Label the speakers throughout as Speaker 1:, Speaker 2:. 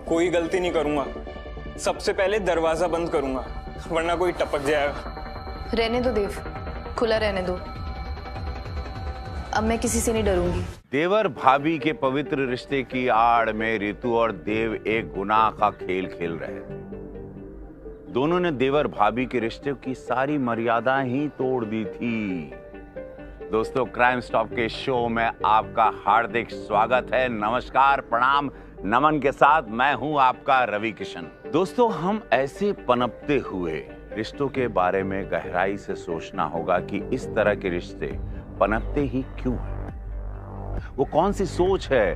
Speaker 1: कोई गलती नहीं करूंगा। सबसे पहले दरवाजा बंद करूंगा, वरना कोई टपक जाएगा।
Speaker 2: रहने दो देव, खुला रहने दो। अब मैं किसी से नहीं डरूंगी।
Speaker 3: देवर भाभी के पवित्र रिश्ते की आड़ में रितु और देव एक गुनाह का खेल खेल रहे थे। दोनों ने देवर भाभी के रिश्ते की सारी मर्यादा ही तोड़ दी थी। दोस्तों, क्राइम स्टॉप के शो में आपका हार्दिक स्वागत है। नमस्कार, प्रणाम, नमन के साथ मैं हूं आपका रवि किशन। दोस्तों, हम ऐसे पनपते हुए रिश्तों के बारे में गहराई से सोचना होगा कि इस तरह के रिश्ते पनपते ही क्यों हैं। वो कौन सी सोच है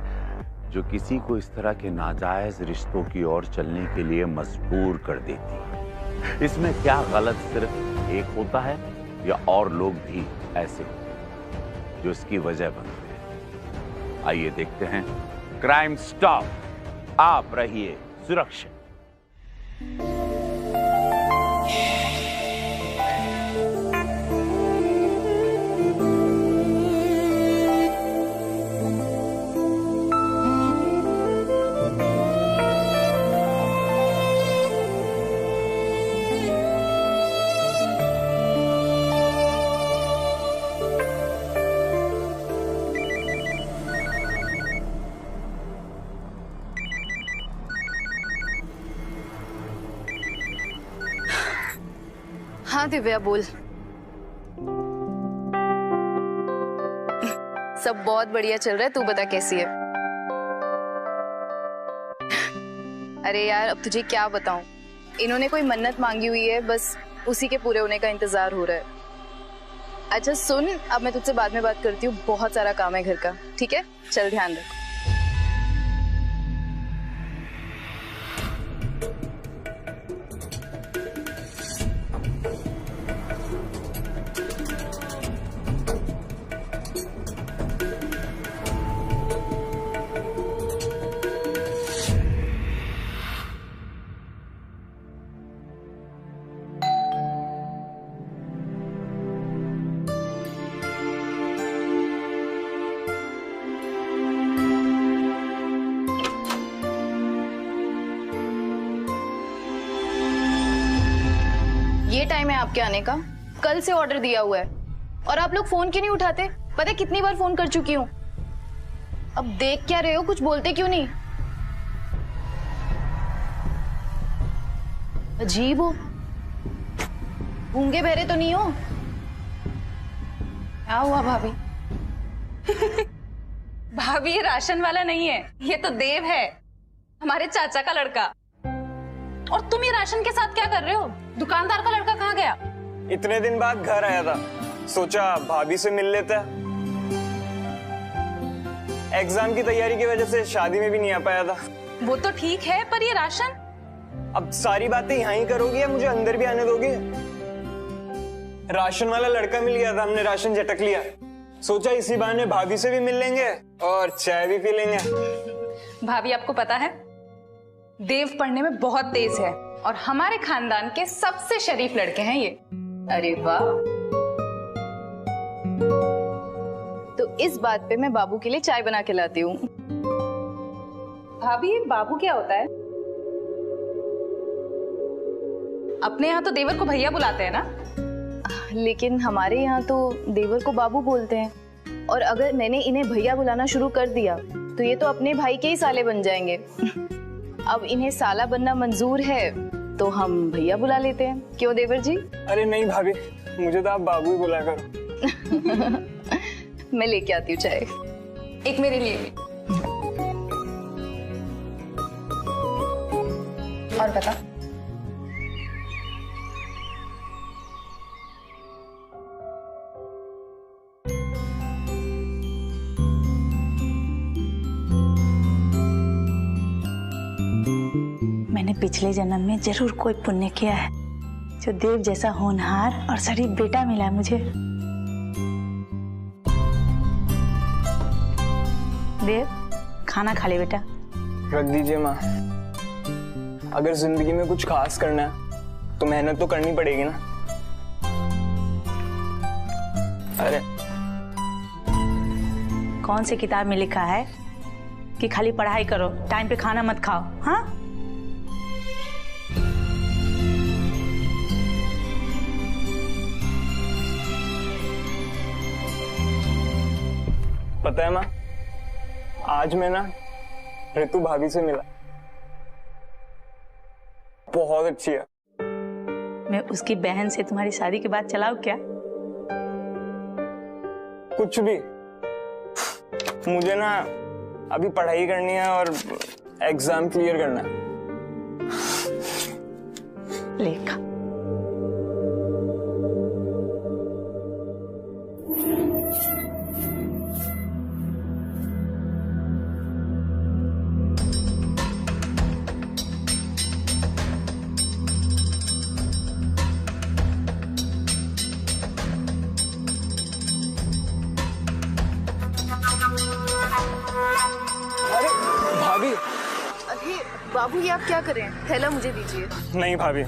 Speaker 3: जो किसी को इस तरह के नाजायज रिश्तों की ओर चलने के लिए मजबूर कर देती है। इसमें क्या गलत सिर्फ एक होता है या और लोग भी ऐसे होते हैं जो इसकी वजह बनते हैं। आइए देखते हैं क्राइम स्टॉप, आप रहिए सुरक्षित।
Speaker 2: हाँ दिव्या, बोल। सब बहुत बढ़िया चल रहा है, तू बता कैसी है? अरे यार, अब तुझे क्या बताऊं, इन्होंने कोई मन्नत मांगी हुई है, बस उसी के पूरे होने का इंतजार हो रहा है। अच्छा सुन, अब मैं तुझसे बाद में बात करती हूँ, बहुत सारा काम है घर का। ठीक है, चल, ध्यान रख। ये टाइम है आपके आने का? कल से ऑर्डर दिया हुआ है और आप लोग फोन क्यों नहीं उठाते? पता है कितनी बार फोन कर चुकी हूँ। अब देख क्या रहे हो, कुछ बोलते क्यों नहीं? अजीब हो, गूंगे बहरे तो नहीं हो? क्या हुआ भाभी?
Speaker 4: भाभी, ये राशन वाला नहीं है, ये तो देव है, हमारे चाचा का लड़का। और तुम ये राशन के साथ क्या कर रहे हो? दुकानदार का लड़का कहाँ गया?
Speaker 1: इतने दिन बाद घर आया था, सोचा भाभी से मिल लेता है। एग्जाम की तैयारी की वजह से शादी में भी नहीं आ पाया था।
Speaker 4: वो तो ठीक है, पर ये राशन?
Speaker 1: अब सारी बातें यहाँ ही करोगी या मुझे अंदर भी आने दोगे? राशन वाला लड़का मिल गया था, हमने राशन झटक लिया। सोचा इसी बहाने भाभी से भी मिल लेंगे और चाय भी पी लेंगे।
Speaker 4: भाभी, आपको पता है देव पढ़ने में बहुत तेज है और हमारे खानदान के सबसे शरीफ लड़के हैं ये।
Speaker 2: अरे वाह, तो इस बात पे मैं बाबू के लिए चाय बना के लाती हूँ।
Speaker 4: भाभी, बाबू क्या होता है? अपने यहाँ तो देवर को भैया बुलाते हैं ना?
Speaker 2: लेकिन हमारे यहाँ तो देवर को बाबू बोलते हैं, और अगर मैंने इन्हें भैया बुलाना शुरू कर दिया तो ये तो अपने भाई के ही साले बन जाएंगे। अब इन्हें साला बनना मंजूर है तो हम भैया बुला लेते हैं, क्यों देवर जी?
Speaker 1: अरे नहीं भाभी, मुझे तो आप बाबू ही बुला करो।
Speaker 2: मैं लेके आती हूँ चाय।
Speaker 4: एक मेरे लिए भी। और बता,
Speaker 5: मैंने पिछले जन्म में जरूर कोई पुण्य किया है जो देव जैसा होनहार और शरीफ बेटा मिला है मुझे। देव, खाना खा ले बेटा।
Speaker 1: रख दीजिए माँ। अगर जिंदगी में कुछ खास करना है तो मेहनत तो करनी पड़ेगी ना। अरे
Speaker 5: कौन सी किताब में लिखा है कि खाली पढ़ाई करो, टाइम पे खाना मत खाओ? हाँ,
Speaker 1: पता है माँ, आज मैं ना ऋतु भाभी से मिला, बहुत अच्छी है।
Speaker 5: मैं उसकी बहन से तुम्हारी शादी के बाद चलाऊं क्या?
Speaker 1: कुछ भी, मुझे ना अभी पढ़ाई करनी है और एग्जाम क्लियर करना है।
Speaker 5: लेखा
Speaker 1: अरे भाभी,
Speaker 2: अरे बाबू, ये आप क्या करें? थैला मुझे दीजिए।
Speaker 1: नहीं भाभी,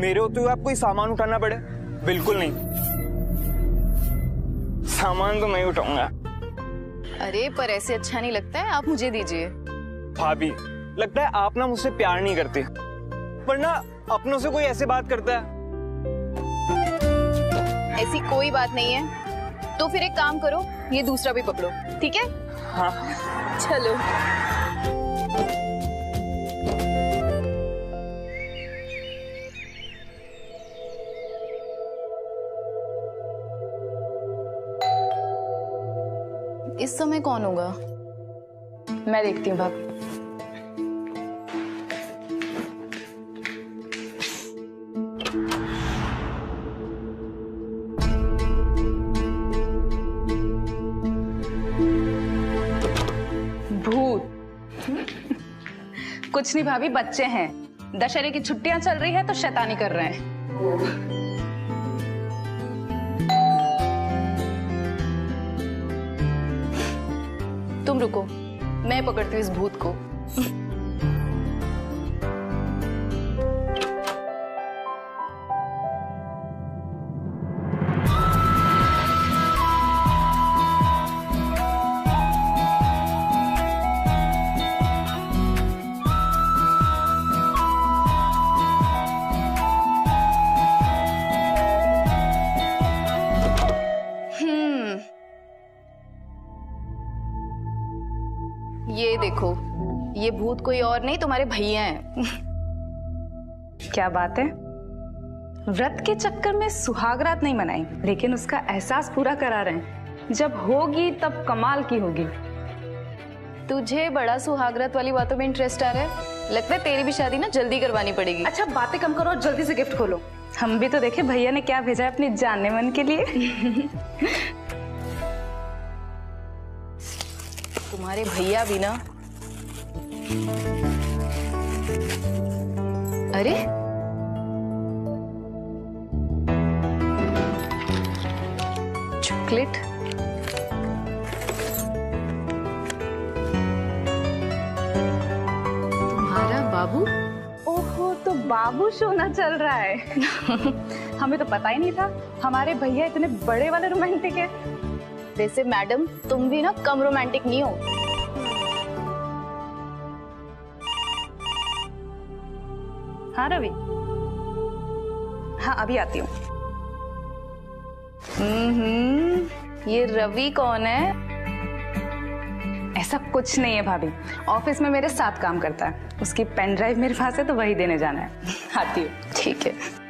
Speaker 1: मेरे होते हुए आप कोई सामान उठाना पड़े? बिल्कुल नहीं, सामान तो मैं ही उठाऊंगा।
Speaker 2: अरे पर ऐसे अच्छा नहीं लगता है, आप मुझे दीजिए।
Speaker 1: भाभी, लगता है आप ना मुझसे प्यार नहीं करती, वरना अपनों से कोई ऐसे बात करता है?
Speaker 2: ऐसी कोई बात नहीं है। तो फिर एक काम करो, ये दूसरा भी पकड़ो, ठीक है?
Speaker 1: हाँ।
Speaker 2: चलो। इस समय कौन होगा? मैं देखती हूँ भाभी।
Speaker 4: भूत? कुछ नहीं भाभी, बच्चे हैं। दशहरे की छुट्टियां चल रही है तो शैतानी कर रहे हैं।
Speaker 2: तुम रुको, मैं पकड़ती हूँ इस भूत को। ये देखो, ये भूत कोई और नहीं, तुम्हारे भैया हैं।
Speaker 4: क्या बात है, व्रत के चक्कर में सुहागरात नहीं मनाई, लेकिन उसका एहसास पूरा करा रहे हैं। जब होगी तब कमाल की होगी।
Speaker 2: तुझे बड़ा सुहागरात वाली बातों में इंटरेस्ट आ रहा है? लगता है तेरी भी शादी ना जल्दी करवानी पड़ेगी।
Speaker 4: अच्छा बातें कम करो और जल्दी से गिफ्ट खोलो। हम भी तो देखे भैया ने क्या भेजा है अपनी जानने मन के लिए।
Speaker 2: तुम्हारे भैया भी ना। अरे चॉकलेट। तुम्हारा बाबू?
Speaker 4: ओहो, तो बाबू सोना चल रहा है। हमें तो पता ही नहीं था हमारे भैया इतने बड़े वाले रोमांटिक है।
Speaker 2: वैसे मैडम, तुम भी ना कम रोमांटिक नहीं हो।
Speaker 4: हाँ रवि, हाँ अभी आती हूँ।
Speaker 2: ये रवि कौन है?
Speaker 4: ऐसा कुछ नहीं है भाभी, ऑफिस में मेरे साथ काम करता है। उसकी पेन ड्राइव मेरे पास है तो वही देने जाना है। आती हूँ।
Speaker 2: ठीक है।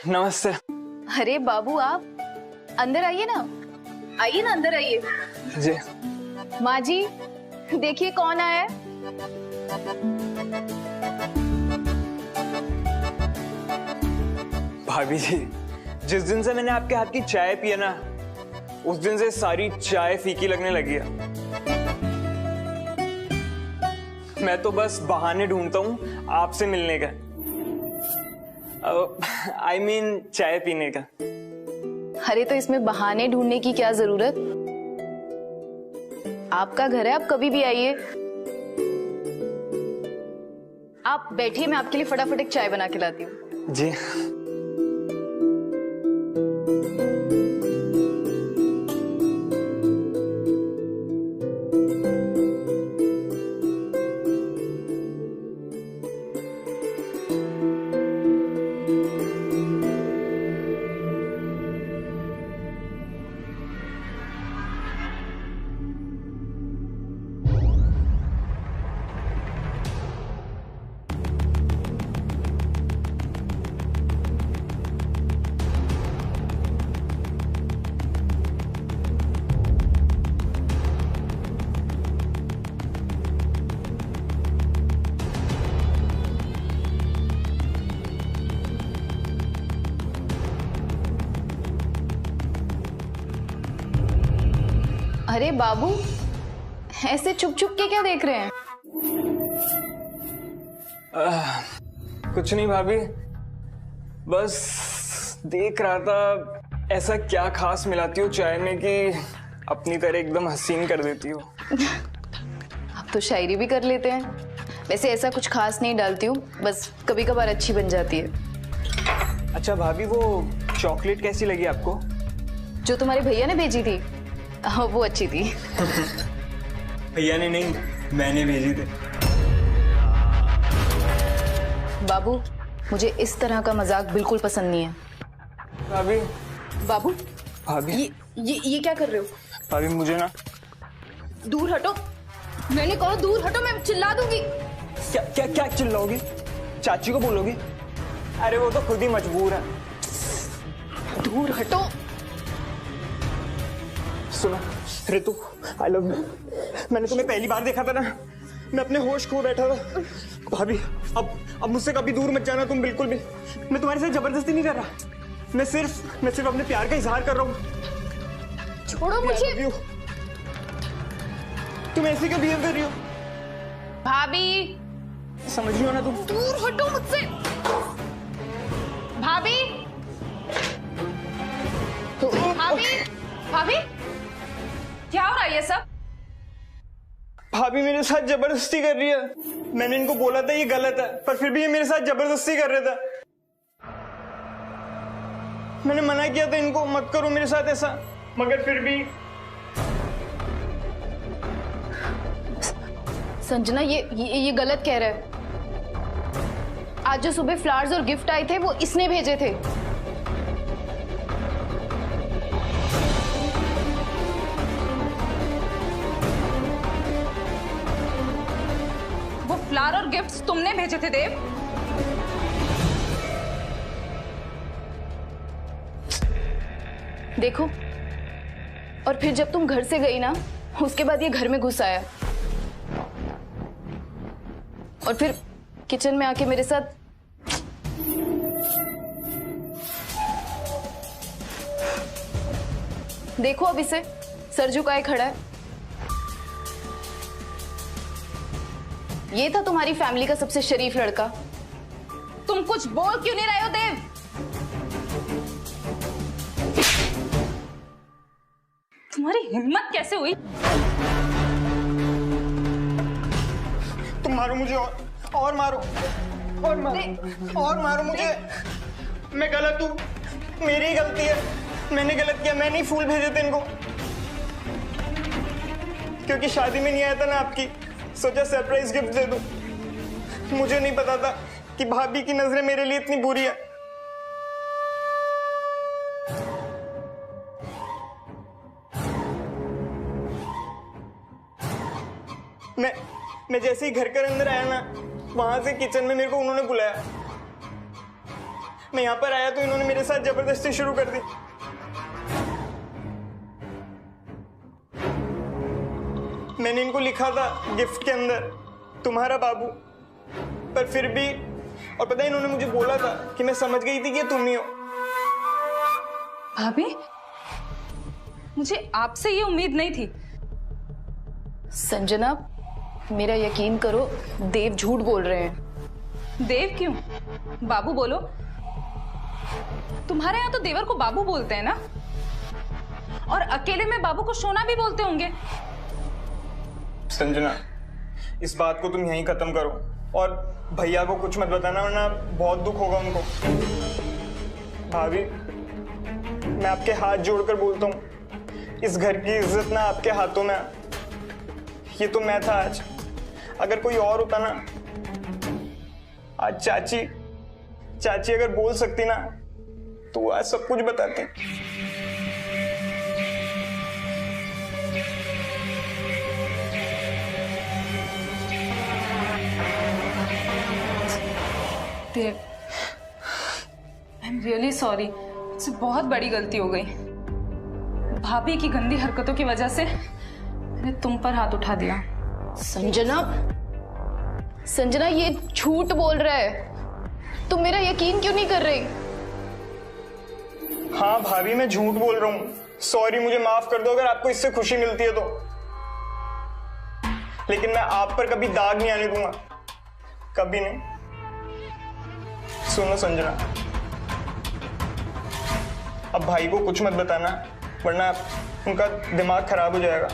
Speaker 1: नमस्ते।
Speaker 2: अरे बाबू, आप अंदर आइए ना, आइए ना, अंदर आइए।
Speaker 1: जी।
Speaker 2: माँ जी, देखिए कौन आया है।
Speaker 1: भाभी जी, जिस दिन से मैंने आपके हाथ की चाय पी है ना, उस दिन से सारी चाय फीकी लगने लगी है। मैं तो बस बहाने ढूंढता हूँ आपसे मिलने का। I mean, चाय पीने का।
Speaker 2: अरे तो इसमें बहाने ढूंढने की क्या जरूरत? आपका घर है, आप कभी भी आइए। आप बैठिए, मैं आपके लिए फटाफट एक चाय बना के लाती हूँ।
Speaker 1: जी।
Speaker 2: अरे बाबू, ऐसे चुप चुप के क्या देख रहे हैं?
Speaker 1: कुछ नहीं भाभी, बस देख रहा था ऐसा क्या खास मिलाती हो चाय में कि अपनी तरह एकदम हसीन कर देती हो।
Speaker 2: आप तो शायरी भी कर लेते हैं। वैसे ऐसा कुछ खास नहीं डालती हूँ, बस कभी कभार अच्छी बन जाती है।
Speaker 1: अच्छा भाभी, वो चॉकलेट कैसी लगी आपको?
Speaker 2: जो तुम्हारे भैया ने भेजी थी, हाँ वो अच्छी थी।
Speaker 1: भैया ने नहीं, मैंने भेजी थी।
Speaker 2: बाबू, मुझे इस तरह का मजाक बिल्कुल पसंद नहीं है।
Speaker 1: भाभी।
Speaker 2: बाबू,
Speaker 1: भाभी
Speaker 2: ये क्या कर रहे हो?
Speaker 1: भाभी मुझे ना,
Speaker 2: दूर हटो, मैंने कहा दूर हटो, मैं चिल्ला दूंगी।
Speaker 1: क्या क्या क्या चिल्लाओगी? चाची को बोलोगी? अरे वो तो खुद ही मजबूर है।
Speaker 2: दूर हटो।
Speaker 1: सुनो ऋतु, आई लव यू। मैंने तुम्हें पहली बार देखा था ना, मैं अपने होश खो बैठा था। भाभी अब मुझसे कभी दूर मत जाना तुम, बिल्कुल भी। मैं तुम्हारे साथ जबरदस्ती नहीं कर रहा, मैं सिर्फ अपने प्यार का इजहार कर रहा हूँ।
Speaker 2: छोड़ो मुझे।
Speaker 1: तुम ऐसे क्यों बिहेव कर रही हो?
Speaker 2: भाभी,
Speaker 1: समझ रही हो ना तुम?
Speaker 2: दूर हटो मुझसे। भाभी, भाभी, भाभी, क्या हो रहा है ये सब?
Speaker 1: भाभी मेरे साथ जबरदस्ती कर रही है। मैंने इनको बोला था ये गलत है, पर फिर भी ये मेरे साथ जबरदस्ती कर रहे थे। मैंने मना किया था इनको, मत करो मेरे साथ ऐसा, मगर फिर भी।
Speaker 2: संजना, ये गलत कह रहा है। आज जो सुबह फ्लावर्स और गिफ्ट आए थे वो इसने भेजे थे।
Speaker 4: वो फ्लावर और गिफ्ट्स तुमने भेजे थे देव?
Speaker 2: देखो, और फिर जब तुम घर से गई ना, उसके बाद ये घर में घुस आया और फिर किचन में आके मेरे साथ। देखो अब इसे, सर झुकाए खड़ा है। ये था तुम्हारी फैमिली का सबसे शरीफ लड़का।
Speaker 4: तुम कुछ बोल क्यों नहीं रहे हो देव? तुम्हारी हिम्मत कैसे हुई?
Speaker 1: तुम मारो मुझे, और मारो, और मारो मुझे। मैं गलत हूँ, मेरी ही गलती है, मैंने गलत किया। मैं नहीं फूल भेजे थे इनको, क्योंकि शादी में नहीं आया था ना आपकी, सोचा सरप्राइज गिफ्ट दे दूं। मुझे नहीं पता था कि भाभी की नजरें मेरे लिए इतनी बुरी है। मैं जैसे ही घर के अंदर आया ना, वहां से किचन में मेरे को उन्होंने बुलाया। मैं यहां पर आया तो इन्होंने मेरे साथ जबरदस्ती शुरू कर दी। मैंने इनको लिखा था गिफ्ट के अंदर, तुम्हारा बाबू, पर फिर भी, और पता है इन्होंने मुझे बोला था कि मैं समझ गई थी कि तुम ही हो।
Speaker 4: भाभी, मुझे आपसे ये उम्मीद नहीं थी।
Speaker 2: संजना, मेरा यकीन करो, देव झूठ बोल रहे हैं।
Speaker 4: देव क्यों? बाबू बोलो। तुम्हारे यहाँ तो देवर को बाबू बोलते हैं ना, और अकेले में बाबू को सोना भी बोलते होंगे।
Speaker 1: संजना, इस बात को तुम यहीं खत्म करो और भैया को कुछ मत बताना वरना बहुत दुख होगा उनको। भाभी, मैं आपके हाथ जोड़कर बोलता हूँ, इस घर की इज्जत ना आपके हाथों में। ये तो मैं था आज, अगर कोई और होता ना, आज चाची अगर बोल सकती ना तो आज सब कुछ बताती।
Speaker 4: देव, आई एम रियली सॉरी, मुझसे बहुत बड़ी गलती हो गई। भाभी की गंदी हरकतों की वजह से मैंने तुम पर हाथ उठा दिया।
Speaker 2: संजना ये झूठ बोल रहा है, तुम मेरा यकीन क्यों नहीं कर रही?
Speaker 1: हाँ भाभी, मैं झूठ बोल रहा हूँ, सॉरी, मुझे माफ कर दो अगर आपको इससे खुशी मिलती है तो। लेकिन मैं आप पर कभी दाग नहीं आने दूंगा, कभी नहीं। सुनो संजना, अब भाई को कुछ मत बताना वरना उनका दिमाग खराब हो जाएगा।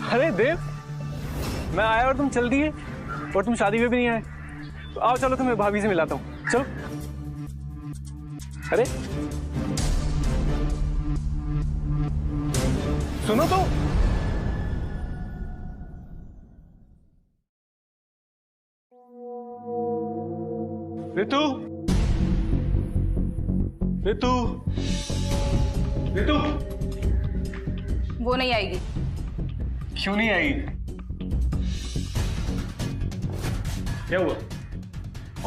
Speaker 6: अरे देव, मैं आया और तुम चल दिए, और तुम शादी में भी नहीं आए। तो आओ चलो, तुम्हें भाभी से मिलाता हूँ, चलो। अरे सुनो तो, रितु, रितु, रितु।
Speaker 4: वो नहीं आएगी।
Speaker 6: क्यों नहीं आई? क्या हुआ?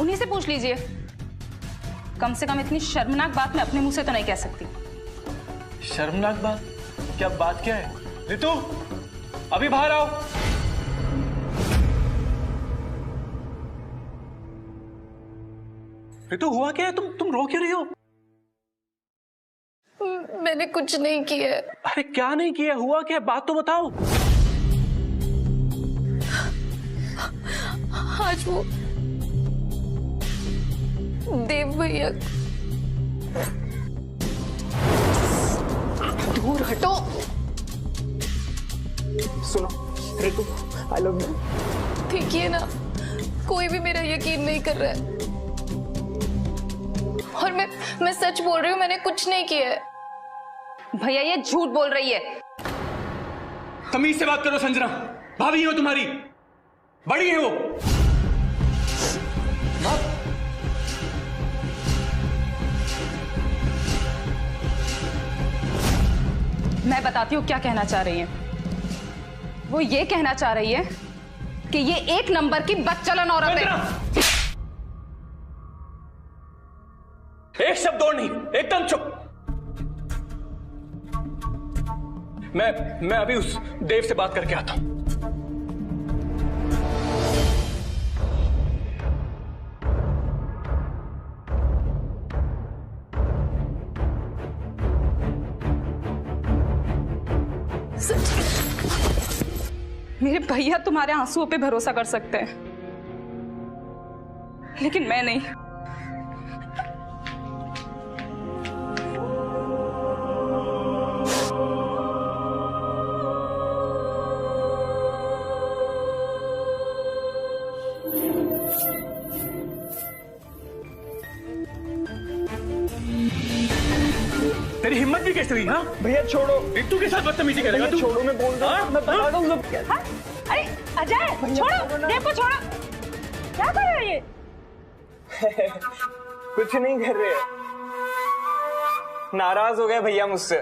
Speaker 4: उन्हीं से पूछ लीजिए। कम से कम इतनी शर्मनाक बात मैं अपने मुंह से तो नहीं कह सकती।
Speaker 6: शर्मनाक बात? क्या बात क्या है? रितु, अभी बाहर आओ। रितु, हुआ क्या है? तुम रो क्यों रही हो?
Speaker 2: मैंने कुछ नहीं किया।
Speaker 6: अरे क्या नहीं किया? हुआ क्या? बात तो बताओ।
Speaker 2: आज वो देव भैया, दूर हटो।
Speaker 1: सुनो रितु, आई लव यू।
Speaker 2: देखिए ना, कोई भी मेरा यकीन नहीं कर रहा है, और मैं सच बोल रही हूँ, मैंने कुछ नहीं किया है।
Speaker 4: भैया ये झूठ बोल रही है।
Speaker 6: तमीज से बात करो संजना, भाभी हो तुम्हारी, बड़ी है वो।
Speaker 4: मैं बताती हूँ क्या कहना चाह रही है। वो ये कहना चाह रही है कि ये एक नंबर की बदचलन औरत है।
Speaker 6: एक शब्द और नहीं, एकदम चुप। मैं अभी उस देव से बात करके आता हूं।
Speaker 4: मेरे भैया तुम्हारे आंसुओं पे भरोसा कर सकते हैं, लेकिन मैं नहीं।
Speaker 6: तेरी हिम्मत भी कैसे हुई? हाँ
Speaker 1: भैया छोड़ो।
Speaker 6: रितु के साथ बदतमीजी करेगा तू?
Speaker 1: छोड़ो, मैं बोल रहा हूँ, मैं बता रहा हूँ सब।
Speaker 5: अरे अजय, छोड़ो, देव को छोड़ो। क्या कर रहे हो ये?
Speaker 1: कुछ नहीं कर रहे। नाराज हो गया भैया मुझसे,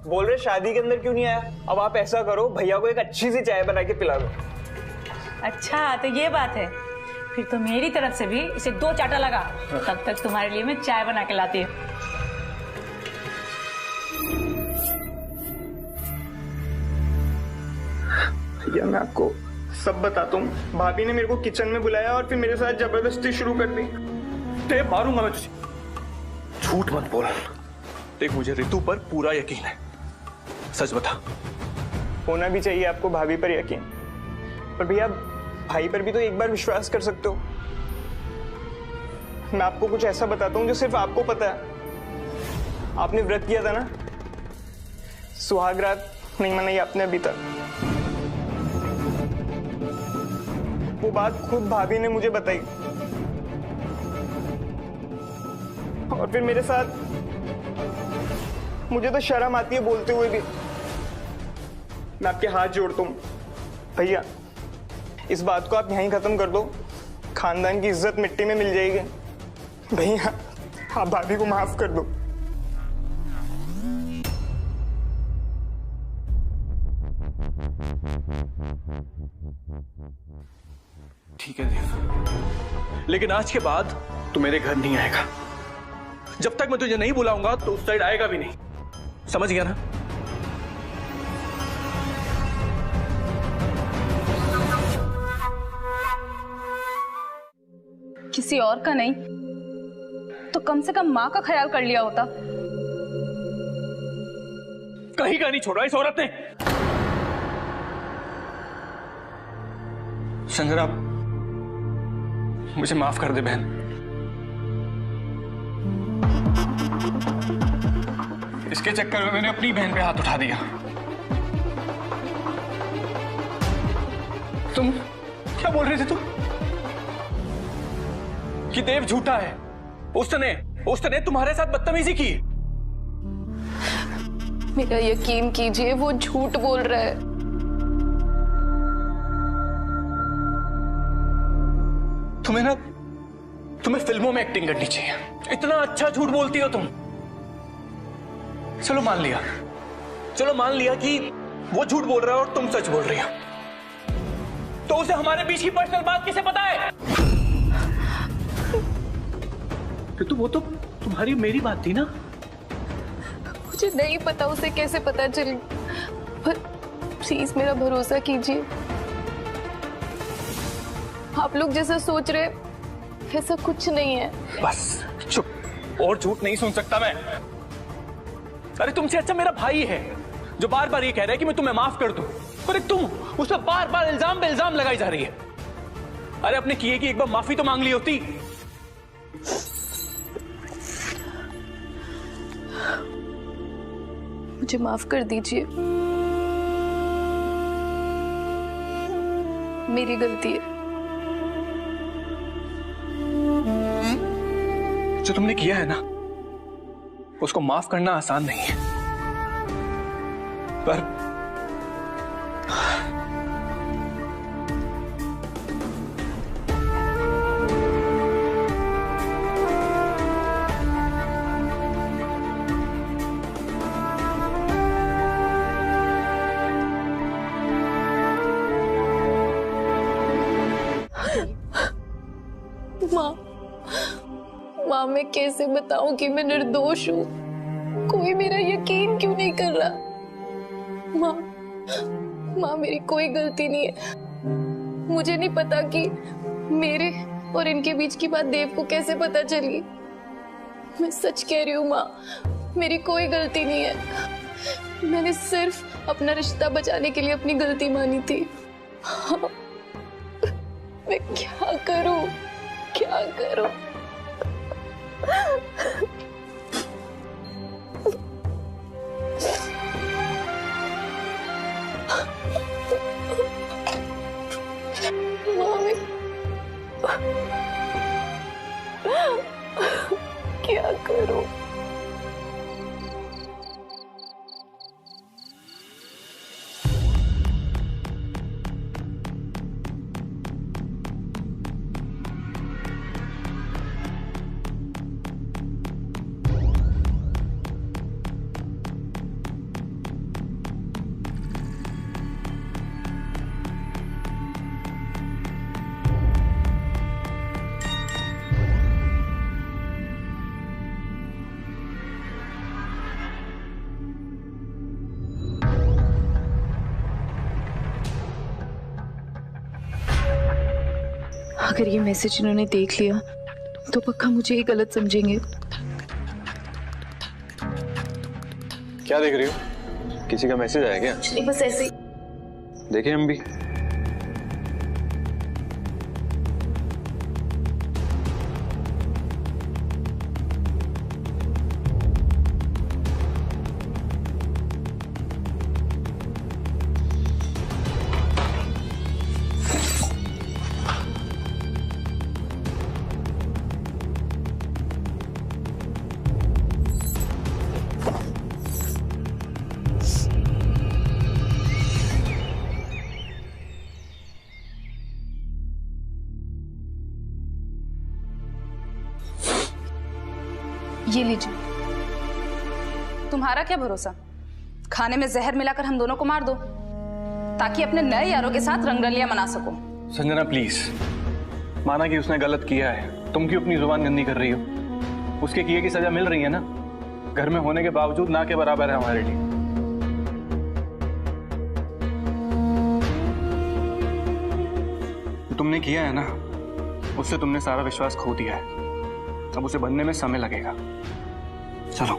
Speaker 1: बोल रहे शादी के अंदर क्यों नहीं आया। अब आप ऐसा करो, भैया को एक अच्छी सी चाय बना के पिला दो।
Speaker 5: अच्छा तो ये बात है, फिर तो मेरी तरफ से भी इसे 2 चाटा लगा, तब तक तुम्हारे लिए मैं चाय बना के लाती हूँ।
Speaker 1: भैया मैं आपको सब बताता हूँ, भाभी ने मेरे को किचन में बुलाया और फिर मेरे साथ जबरदस्ती शुरू कर दी।
Speaker 6: ते मारूंगा मैं तुझे। झूठ मत बोल। देख, मुझे रितु पर पूरा यकीन है, सच बता।
Speaker 1: होना भी चाहिए आपको भाभी पर यकीन, पर भैया भाई पर भी तो एक बार विश्वास कर सकते हो। मैं आपको कुछ ऐसा बताता हूँ जो सिर्फ आपको पता है। आपने व्रत किया था ना, सुहाग रात नहीं मनाई आपने अभी तक। वो बात खुद भाभी ने मुझे बताई, और फिर मेरे साथ, मुझे तो शर्म आती है बोलते हुए भी। मैं आपके हाथ जोड़ता हूं भैया, इस बात को आप यहीं खत्म कर दो, खानदान की इज्जत मिट्टी में मिल जाएगी। भैया आप भाभी को माफ कर दो।
Speaker 6: ठीक है देव, लेकिन आज के बाद तू मेरे घर नहीं आएगा। जब तक मैं तुझे नहीं बुलाऊंगा तो उस साइड आएगा भी नहीं, समझ गया ना?
Speaker 4: किसी और का नहीं तो कम से कम माँ का ख्याल कर लिया होता।
Speaker 6: कहीं का नहीं छोड़ा इस औरत ने। संजना, मुझे माफ कर दे बहन। इसके चक्कर में मैंने अपनी बहन पे हाथ उठा दिया। तुम क्या बोल रहे थे तुम? कि देव झूठा है, उसने तुम्हारे साथ बदतमीजी की।
Speaker 2: मेरा यकीन कीजिए, वो झूठ बोल रहा है।
Speaker 6: तुम्हें फिल्मों में एक्टिंग करनी चाहिए, इतना अच्छा झूठ बोलती हो तुम। चलो मान लिया कि वो झूठ बोल रहा है और तुम सच बोल रही हो, तो उसे हमारे बीच की पर्सनल बात किसे पता है? तो वो तो तुम्हारी मेरी बात थी ना।
Speaker 2: मुझे नहीं पता उसे कैसे पता चली, पर प्लीज मेरा भरोसा कीजिए। आप लोग जैसा सोच रहे ऐसा कुछ नहीं है।
Speaker 6: बस चुप, और झूठ नहीं सुन सकता मैं। अरे तुमसे अच्छा मेरा भाई है जो बार बार ये कह रहा है कि मैं तुम्हें माफ कर दूं, पर तुम उस पर बार बार इल्जाम पे इल्जाम लगाई जा रही है। अरे अपने किए की एक बार माफी तो मांग ली होती।
Speaker 2: मुझे माफ कर दीजिए, मेरी गलती है।
Speaker 6: जो तुमने किया है ना, उसको माफ करना आसान नहीं है, पर
Speaker 2: माँ, मैं कैसे बताऊं कि मैं निर्दोष हूँ? कोई मेरा यकीन क्यों नहीं कर रहा? माँ, मेरी कोई गलती नहीं है। मुझे नहीं पता कि मेरे और इनके बीच की बात देव को कैसे पता चली। मैं सच कह रही हूँ माँ, मेरी कोई गलती नहीं है। मैंने सिर्फ अपना रिश्ता बचाने के लिए अपनी गलती मानी थी। मैं क्या करूं? क्या करूं? अगर ये मैसेज इन्होंने देख लिया तो पक्का मुझे ही गलत समझेंगे।
Speaker 6: क्या देख रही हो? किसी का मैसेज आया क्या?
Speaker 2: नहीं, बस ऐसे ही।
Speaker 6: देखें हम भी।
Speaker 2: ये लीजिए।
Speaker 4: तुम्हारा क्या भरोसा, खाने में जहर मिलाकर हम दोनों को मार दो ताकि अपने नए यारों के साथ रंगरलियां मना सको।
Speaker 6: संजना प्लीज, माना कि उसने गलत किया है, तुम क्यों अपनी जुबान गंदी कर रही हो? उसके किए की सजा मिल रही है ना, घर में होने के बावजूद ना के बराबर है हमारे लिए। तुमने किया है ना, उससे तुमने सारा विश्वास खो दिया है। अब उसे बनने में समय लगेगा। चलो।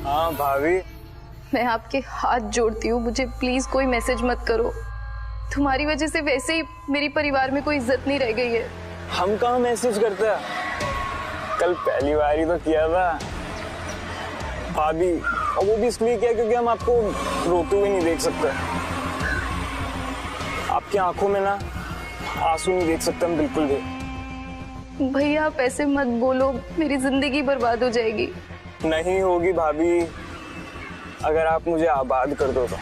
Speaker 1: हाँ भाभी,
Speaker 2: मैं आपके हाथ जोड़ती हूँ, मुझे प्लीज कोई मैसेज मत करो। तुम्हारी वजह से वैसे ही मेरी परिवार में कोई इज्जत नहीं रह गई है।
Speaker 1: हम कहाँ मैसेज करते हैं? कल पहली बार ही तो किया था भाभी, और वो भी इसलिए किया क्योंकि हम आपको रोते हुए नहीं देख सकते। आपकी आंखों में ना आंसू नहीं देख सकते हम बिल्कुल भी।
Speaker 2: भैया आप ऐसे मत बोलो, मेरी जिंदगी बर्बाद हो जाएगी।
Speaker 1: नहीं होगी भाभी, अगर आप मुझे आबाद कर दो तो।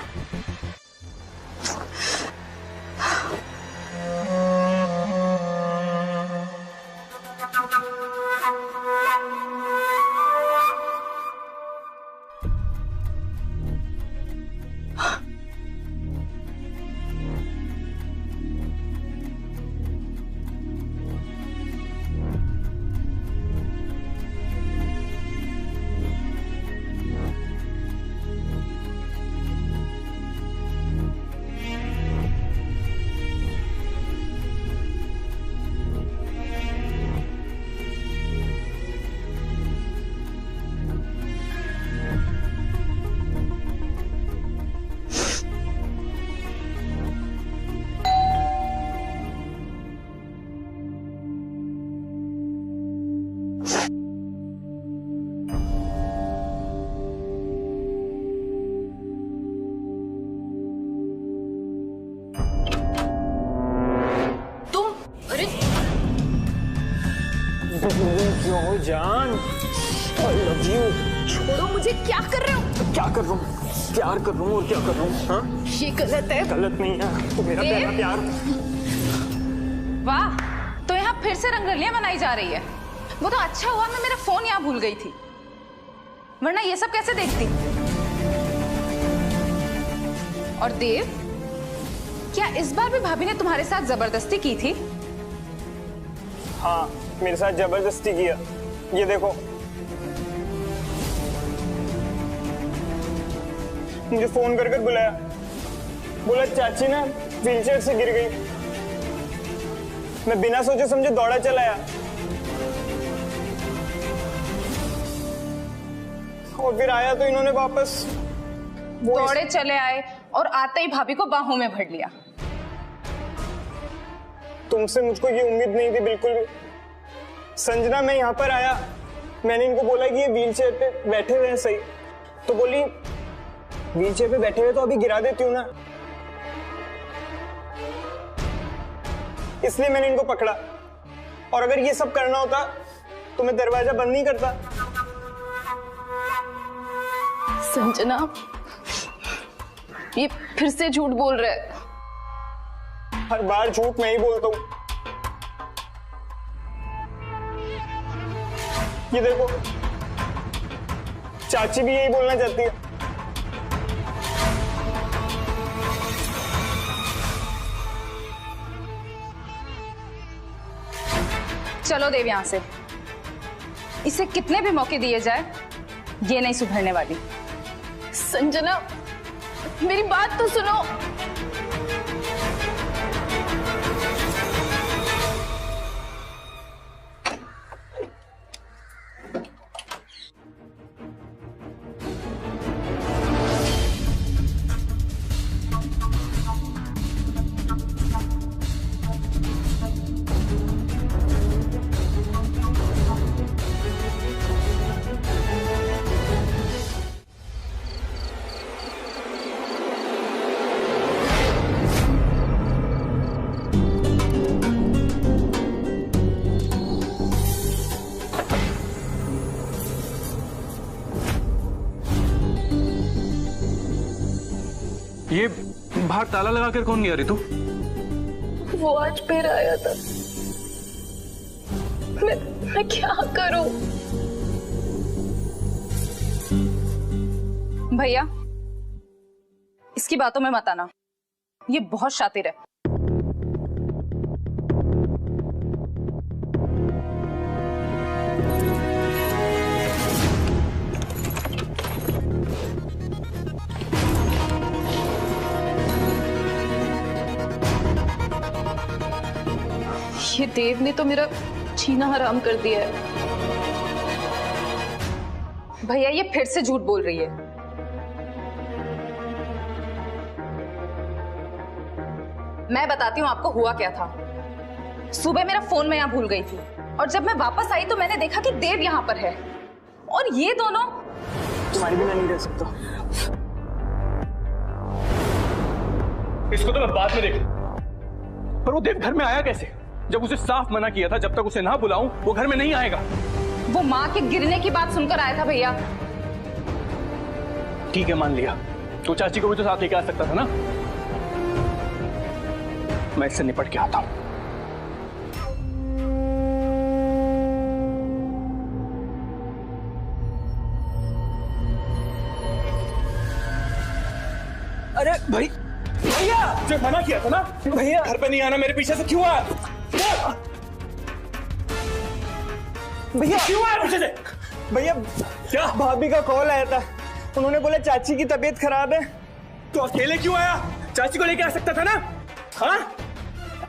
Speaker 1: क्यों जान? I love you।
Speaker 2: छोड़ो मुझे, क्या कर रहे हो?
Speaker 1: क्या कर रहा हूँ? प्यार कर रहा हूँ, और क्या कर रहा हूँ? हाँ?
Speaker 2: ये गलत है।
Speaker 1: गलत नहीं है, तो मेरा पहला प्यार।
Speaker 4: वाह, तो यहाँ फिर से रंगरलियां मनाई जा रही है। वो तो अच्छा हुआ मैं मेरा फोन यहाँ भूल गई थी, वरना ये सब कैसे देखती। और देव, क्या इस बार भी भाभी ने तुम्हारे साथ जबरदस्ती की थी?
Speaker 1: हाँ, मेरे साथ जबरदस्ती किया। ये देखो, मुझे फोन कर कर बुलाया, बोला चाची ना व्हीलचेयर से गिर गई। मैं बिना सोचे समझे दौड़ा चला आया, और फिर आया तो इन्होंने वापस
Speaker 4: दौड़े चले आए और आते ही भाभी को बाहों में भर लिया।
Speaker 1: तुमसे मुझको ये उम्मीद नहीं थी बिल्कुल भी। संजना, मैं यहाँ पर आया, मैंने इनको बोला कि ये व्हीलचेयर पे बैठे हुए हैं सही, तो बोली व्हीलचेयर पे बैठे हुए तो अभी गिरा देती हूँ ना, इसलिए मैंने इनको पकड़ा। और अगर ये सब करना होता तो मैं दरवाजा बंद नहीं करता।
Speaker 2: संजना, ये फिर से झूठ बोल रहा है।
Speaker 1: हर बार झूठ मैं ही बोलता हूँ। ये देखो, चाची भी यही बोलना चाहती है।
Speaker 4: चलो देव यहां से। इसे कितने भी मौके दिए जाए ये नहीं सुधरने वाली।
Speaker 2: संजना, मेरी बात तो सुनो।
Speaker 6: ये बाहर ताला लगा कर कौन गया रितु?
Speaker 2: वो आज फिर आया था। मैं क्या करूं?
Speaker 4: भैया, इसकी बातों में मत आना, ये बहुत शातिर है।
Speaker 2: ये देव ने तो मेरा जीना हराम कर दिया है।
Speaker 4: भैया ये फिर से झूठ बोल रही है। मैं बताती हूँ आपको हुआ क्या था। सुबह मेरा फोन मैं यहाँ भूल गई थी और जब मैं वापस आई तो मैंने देखा कि देव यहाँ पर है और ये दोनों।
Speaker 1: तुम्हारी बिना नहीं रह सकता।
Speaker 6: इसको तो मैं बाद में देखूं, पर वो देव घर में आया कैसे? जब उसे साफ मना किया था जब तक उसे ना बुलाऊं वो घर में नहीं आएगा।
Speaker 4: वो माँ के गिरने की बात सुनकर आया था भैया।
Speaker 6: ठीक है, मान लिया। तो चाची को भी तो साथ लेके आ सकता था ना। मैं इससे निपट के आता हूं।
Speaker 1: अरे भाई,
Speaker 6: भैया जो मना किया था ना,
Speaker 1: भैया
Speaker 6: घर पे नहीं आना, मेरे पीछे से क्यों आया?
Speaker 1: भैया
Speaker 6: क्यों आया पीछे से?
Speaker 1: भैया,
Speaker 6: क्या?
Speaker 1: भाभी का कॉल आया था। उन्होंने बोला चाची की तबीयत खराब है।
Speaker 6: तो अकेले क्यों आया? चाची को लेके आ सकता था ना। हाँ,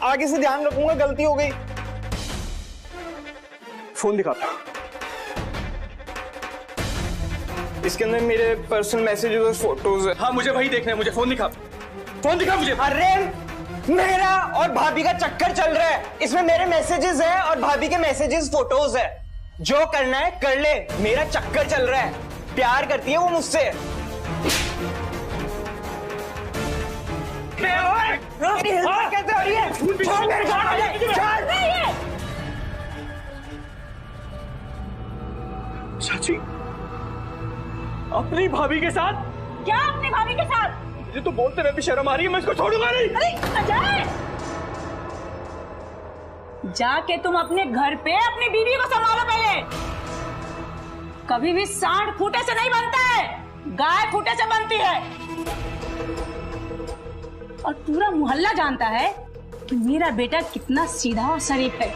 Speaker 1: आगे से ध्यान रखूंगा, गलती हो गई।
Speaker 6: फोन दिखाता।
Speaker 1: इसके अंदर मेरे पर्सनल मैसेजेस और फोटोज है।
Speaker 6: हाँ, मुझे वही देखना है। मुझे फोन दिखा, फोन दिखा मुझे।
Speaker 1: अरे मेरा और भाभी का चक्कर चल रहा है। इसमें मेरे मैसेजेस हैं और भाभी के मैसेजेस, फोटोज है। जो करना है कर ले, मेरा चक्कर चल रहा है। प्यार करती है वो मुझसे। मेरी हिम्मत कैसे हो रही है? छोड़ मेरे को, छोड़।
Speaker 6: चाची अपनी भाभी के साथ?
Speaker 5: क्या अपनी भाभी के साथ?
Speaker 6: मुझे तो बोलते रहते शर्म आ रही है। मैं इसको छोड़ूंगा नहीं।
Speaker 5: अरे अजय, जाके तुम अपने घर पे अपनी बीवी को संभालो पहले। कभी भी सांड खूंटे से नहीं बनता है, गाय खूंटे से बनती है। और पूरा मोहल्ला जानता है कि मेरा बेटा कितना सीधा और शरीफ है।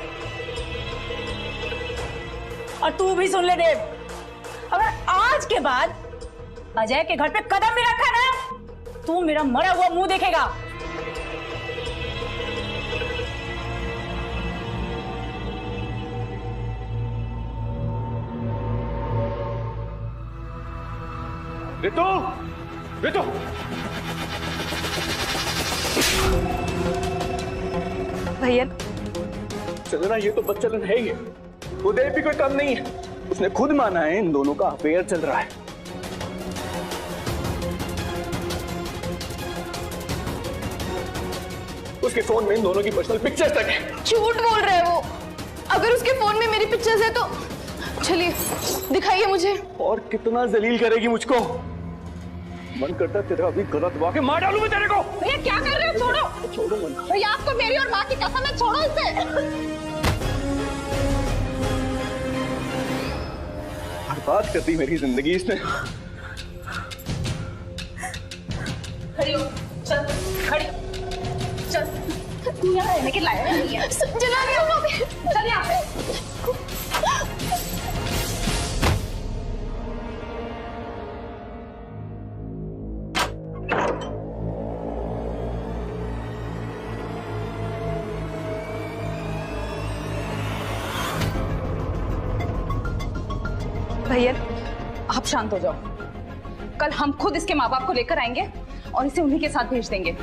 Speaker 5: और तू भी सुन ले देव, अगर आज के बाद अजय के घर पे कदम भी रखा ना, तू मेरा मरा हुआ मुंह देखेगा।
Speaker 6: रितु, रितु,
Speaker 4: भैया
Speaker 6: चलना ये तो बदचलन है ही है। वो देव भी कोई कम नहीं है। उसने खुद माना है इन दोनों का अफेयर चल रहा है। उसके फोन में इन दोनों की पर्सनल पिक्चर्स तक है।
Speaker 2: झूठ बोल रहा है वो। अगर उसके फोन में मेरी पिक्चर्स है तो चलिए दिखाइए मुझे।
Speaker 6: और कितना जलील करेगी मुझको? मन करता तेरा अभी गलत वाके मार डालूं मैं तेरे को।
Speaker 4: भैया क्या कर रहे हो? छोड़ो
Speaker 6: छोड़ो मन।
Speaker 4: भैया, आपको मेरी और माँ की कसम है, छोड़ो इसे।
Speaker 1: बर्बाद कर दी मेरी जिंदगी इसने।
Speaker 5: खड़ी हो, चल, खड़ी, चल। तू यहाँ रहने के लायक नहीं है।
Speaker 2: चला गया भाभी।
Speaker 5: चल यहाँ पे।
Speaker 4: भैया आप शांत हो जाओ। कल हम खुद इसके माँ बाप को लेकर आएंगे और इसे उन्हीं के साथ भेज देंगे।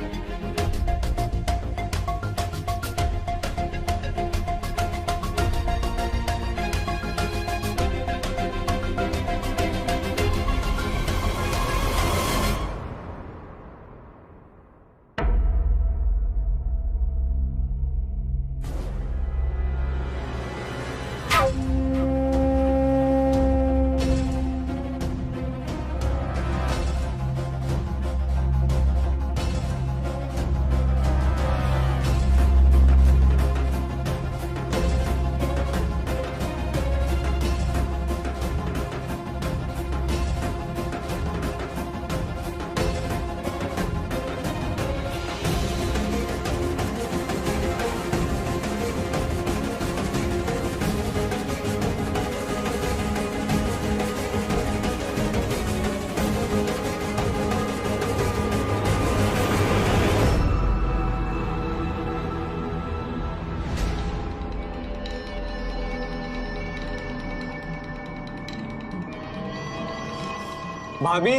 Speaker 1: भाभी,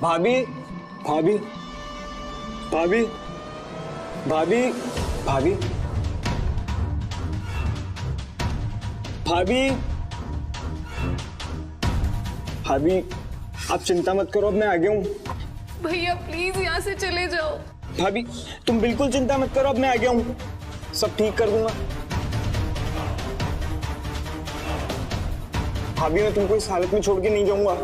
Speaker 1: भाभी, भाभी, भाभी, भाभी, भाभी, भाभी, भाभी, आप चिंता मत करो, अब मैं आ गया हूँ।
Speaker 2: भैया प्लीज यहाँ से चले जाओ।
Speaker 1: भाभी तुम बिल्कुल चिंता मत करो, अब मैं आ गया हूँ, सब ठीक कर दूंगा। भाभी मैं तुमको इस हालत में छोड़ के नहीं जाऊंगा।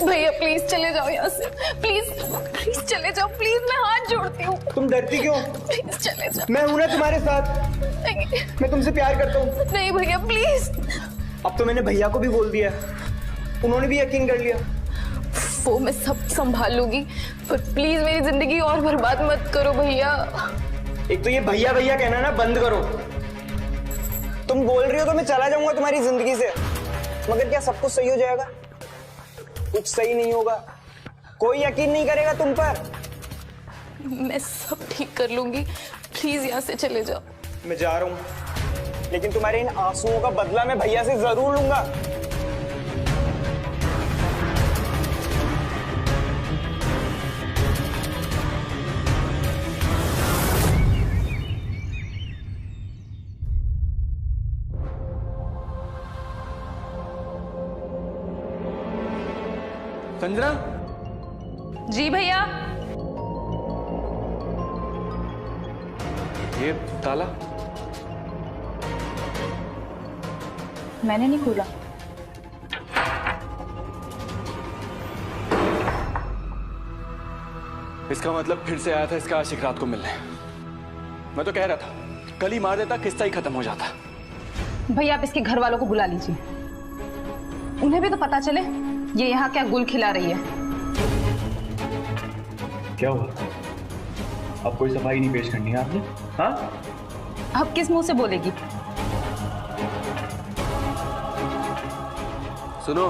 Speaker 2: भैया प्लीज चले जाओ यहाँ से, प्लीज प्लीज चले जाओ, प्लीज मैं हाथ जोड़ती हूँ।
Speaker 1: तुम डरती क्यों?
Speaker 2: प्लीज चले जाओ।
Speaker 1: मैं हूं ना तुम्हारे साथ,
Speaker 2: नहीं
Speaker 1: मैं तुमसे प्यार करता हूँ।
Speaker 2: नहीं भैया प्लीज।
Speaker 1: अब तो मैंने भैया को भी बोल दिया, उन्होंने भी यकीन कर लिया।
Speaker 2: वो मैं सब संभाल लूंगी, पर प्लीज मेरी जिंदगी और बर्बाद मत करो भैया।
Speaker 1: एक तो ये भैया भैया कहना ना बंद करो। तुम बोल रही हो तो मैं चला जाऊंगा तुम्हारी जिंदगी से, मगर क्या सब कुछ सही हो जाएगा? कुछ सही नहीं होगा, कोई यकीन नहीं करेगा तुम पर।
Speaker 2: मैं सब ठीक कर लूंगी, प्लीज यहाँ से चले जाओ।
Speaker 1: मैं जा रहा हूँ, लेकिन तुम्हारे इन आंसुओं का बदला मैं भैया से जरूर लूंगा।
Speaker 6: संजना,
Speaker 4: जी भैया।
Speaker 6: ये ताला
Speaker 4: मैंने नहीं खोला।
Speaker 6: इसका मतलब फिर से आया था इसका आशिक रात को मिलने। मैं तो कह रहा था कल ही मार देता, किस्सा ही खत्म हो जाता।
Speaker 4: भैया आप इसके घर वालों को बुला लीजिए, उन्हें भी तो पता चले ये यहाँ क्या गुल खिला रही है।
Speaker 7: क्या हुआ? अब कोई सफाई नहीं पेश करनी है आपने? हाँ?
Speaker 4: अब किस मुंह से बोलेगी?
Speaker 6: सुनो,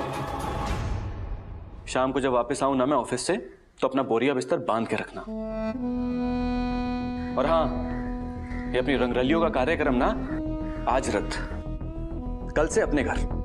Speaker 6: शाम को जब वापस आऊं ना मैं ऑफिस से, तो अपना बोरिया बिस्तर बांध के रखना। और हाँ, ये अपनी रंगरलियों का कार्यक्रम ना आज रद्द, कल से अपने घर।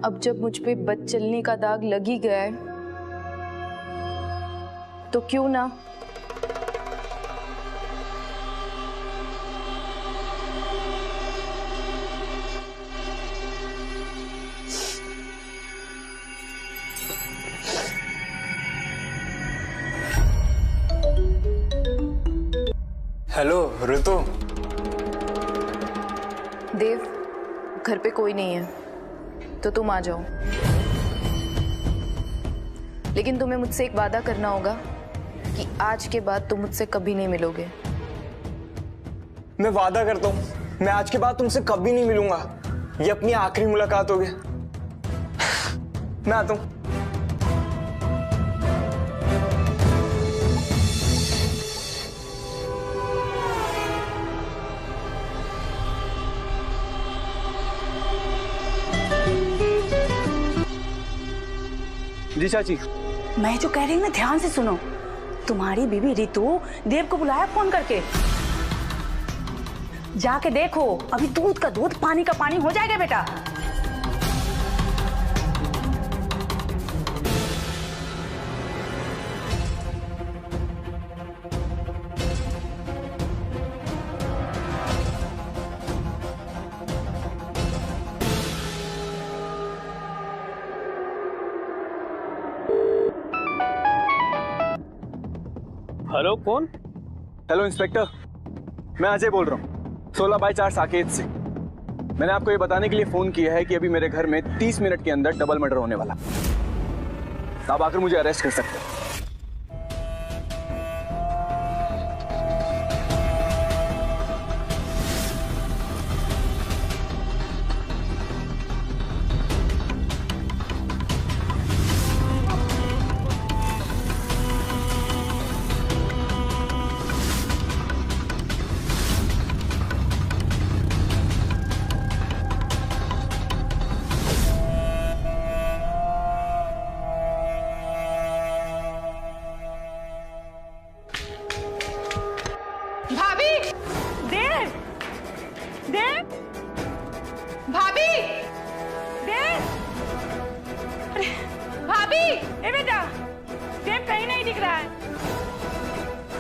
Speaker 2: अब जब मुझ पे बद चलने का दाग लग ही गया है तो क्यों ना
Speaker 1: हेलो ऋतु।
Speaker 2: देव, घर पे कोई नहीं है तो तुम आ जाओ, लेकिन तुम्हें मुझसे एक वादा करना होगा कि आज के बाद तुम मुझसे कभी नहीं मिलोगे।
Speaker 1: मैं वादा करता हूँ, मैं आज के बाद तुमसे कभी नहीं मिलूंगा। ये अपनी आखिरी मुलाकात होगी। मैं आता हूँ।
Speaker 6: जी चाची।
Speaker 5: मैं जो कह रही हूँ ना ध्यान से सुनो। तुम्हारी बीवी रितु देव को बुलाया फोन करके। जाके देखो, अभी दूध का दूध पानी का पानी हो जाएगा बेटा।
Speaker 6: हेलो कौन? हेलो इंस्पेक्टर, मैं अजय बोल रहा हूँ 16/4 साकेत से। मैंने आपको ये बताने के लिए फोन किया है कि अभी मेरे घर में 30 मिनट के अंदर डबल मर्डर होने वाला। आप आकर मुझे अरेस्ट कर सकते हैं।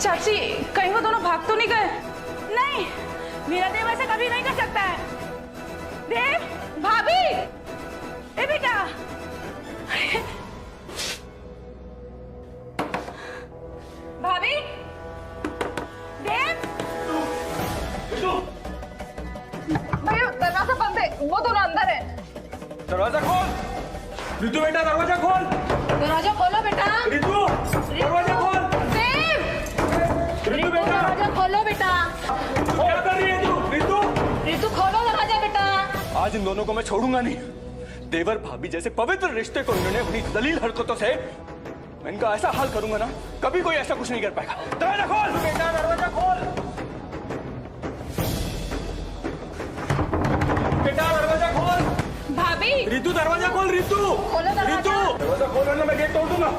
Speaker 4: चाची, कहीं वो दोनों भाग तो नहीं गए?
Speaker 5: नहीं, मेरा देव ऐसा कभी नहीं कर सकता है। देव, भाभी, ए बेटा। भाभी, देव।
Speaker 4: भैया दरवाजा बंद है, वो दोनों अंदर है।
Speaker 6: दरवाजा खोल रितु बेटा, दरवाजा खोल।
Speaker 4: दरवाजा खोलो बेटा।
Speaker 6: रितु, दरवाजा खोल।
Speaker 4: रितु बेटा, दरवाजा खोलो बेटा।
Speaker 6: क्या कर रही है तू? रितु,
Speaker 4: रितु खोलो दरवाजा बेटा।
Speaker 6: आज इन दोनों को मैं छोड़ूंगा नहीं। देवर भाभी जैसे पवित्र रिश्ते को इन्होंने अपनी दलील हरकतों से, मैं इनका ऐसा हाल करूंगा ना, कभी कोई ऐसा कुछ नहीं कर पाएगा। दरवाजा खोल बेटा, दरवाजा खोल बेटा, दरवाजा खोल।
Speaker 4: भाभी,
Speaker 6: रितु दरवाजा खोल। रितु,
Speaker 4: खोलो दरवाजा।
Speaker 6: रितु दरवाजा खोल वरना मैं गेट तोड़ दूंगा।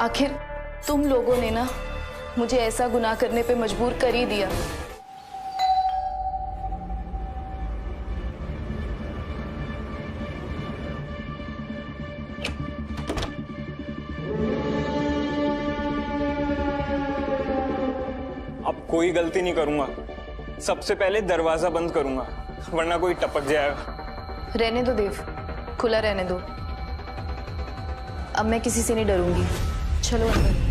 Speaker 2: आखिर तुम लोगों ने ना मुझे ऐसा गुनाह करने पे मजबूर कर ही दिया।
Speaker 1: अब कोई गलती नहीं करूंगा। सबसे पहले दरवाजा बंद करूंगा, वरना कोई टपक जाएगा।
Speaker 2: रहने दो देव, खुला रहने दो। अब मैं किसी से नहीं डरूंगी। चलो अंदर।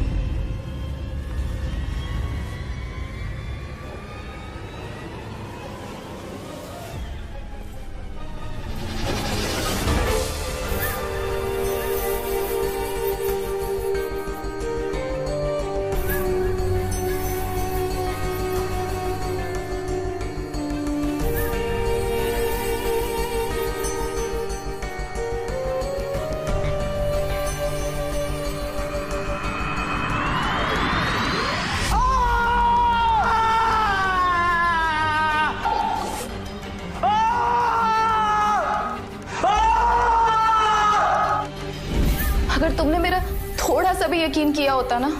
Speaker 2: अगर तुमने मेरा थोड़ा सा भी यकीन किया होता ना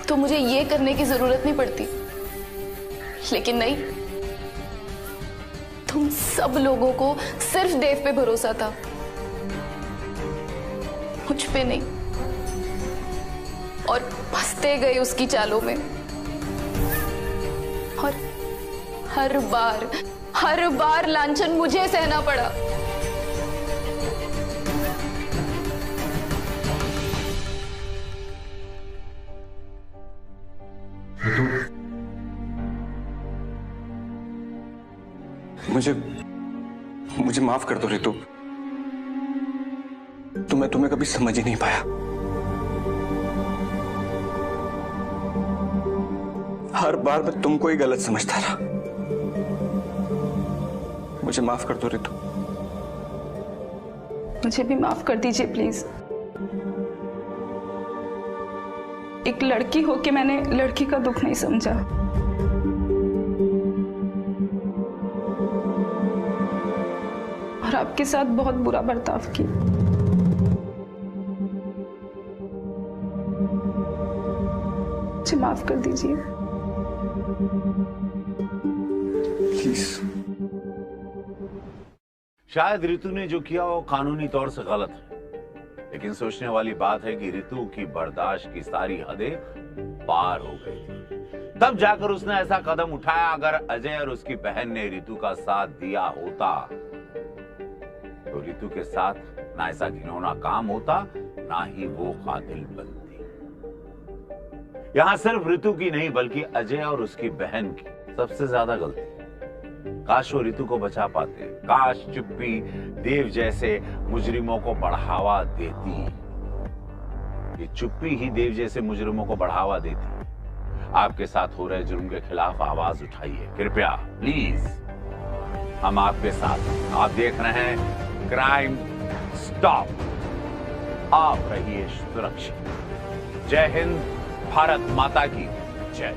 Speaker 2: तो मुझे ये करने की जरूरत नहीं पड़ती, लेकिन नहीं, तुम सब लोगों को सिर्फ देव पे भरोसा था, मुझ पे नहीं, और फंसते गए उसकी चालों में। और हर बार लांछन मुझे सहना पड़ा।
Speaker 1: मुझे माफ कर दो रितु। तुम्हें कभी समझ ही नहीं पाया। हर बार मैं तुमको ही गलत समझता रहा। मुझे माफ कर दो रितु।
Speaker 4: मुझे भी माफ कर दीजिए प्लीज। एक लड़की होके मैंने लड़की का दुख नहीं समझा। और आपके साथ बहुत बुरा बर्ताव किया। मुझे माफ कर दीजिए
Speaker 1: प्लीज।
Speaker 3: शायद रितु ने जो किया वो कानूनी तौर से गलत है, लेकिन सोचने वाली बात है कि रितु की बर्दाश्त की सारी हदें पार हो गई थी। तब जाकर उसने ऐसा कदम उठाया। अगर अजय और उसकी बहन ने रितु का साथ दिया होता तो रितु के साथ ना ऐसा घिनौना काम होता, ना ही वो कातिल बनती। यहां सिर्फ रितु की नहीं बल्कि अजय और उसकी बहन की सबसे ज्यादा गलती। काश वो रितु को बचा पाते, काश चुप्पी देव जैसे मुजरिमों को बढ़ावा देती। ये चुप्पी ही देव जैसे मुजरिमों को बढ़ावा देती। आपके साथ हो रहे जुर्म के खिलाफ आवाज उठाइए कृपया, प्लीज। हम आपके साथ हैं। आप देख रहे हैं क्राइम स्टॉप। आप रहिए सुरक्षित। जय हिंद, भारत माता की जय।